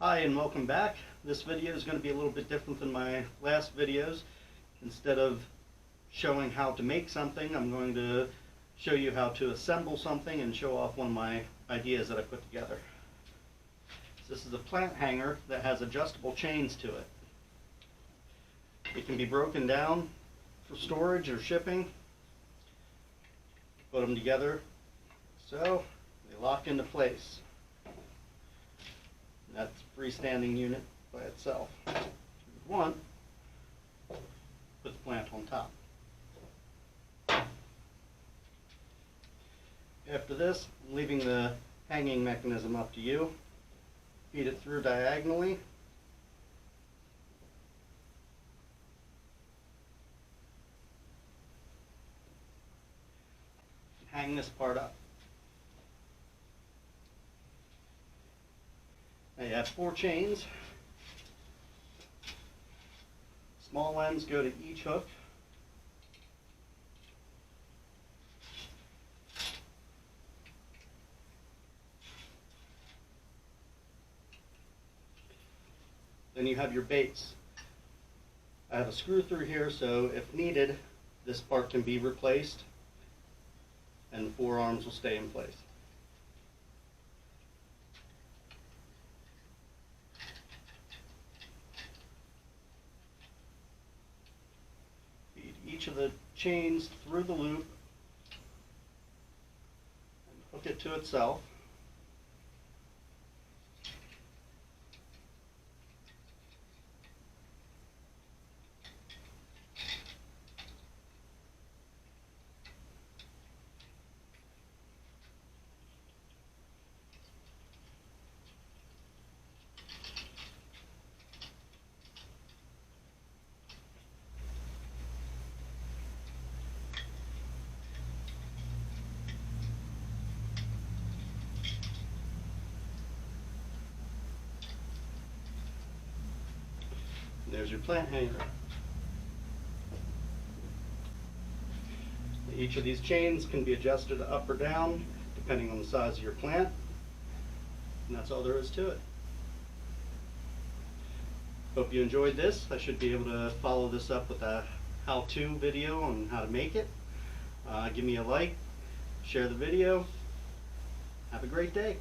Hi and welcome back. This video is going to be a little bit different than my last videos. Instead of showing how to make something, I'm going to show you how to assemble something and show off one of my ideas that I put together. This is a plant hanger that has adjustable chains to it. It can be broken down for storage or shipping. Put them together so they lock into place. That's a freestanding unit by itself. If you want, put the plant on top. After this, I'm leaving the hanging mechanism up to you. Feed it through diagonally. Hang this part up. Now you have 4 chains. Small ends go to each hook. Then you have your base. I have a screw through here, so if needed, this part can be replaced and the 4 arms will stay in place. Feed each of the chains through the loop and hook it to itself. There's your plant hanger. Each of these chains can be adjusted up or down depending on the size of your plant, and that's all there is to it. Hope you enjoyed this. I should be able to follow this up with a how-to video on how to make it. Give me a like, share the video. Have a great day.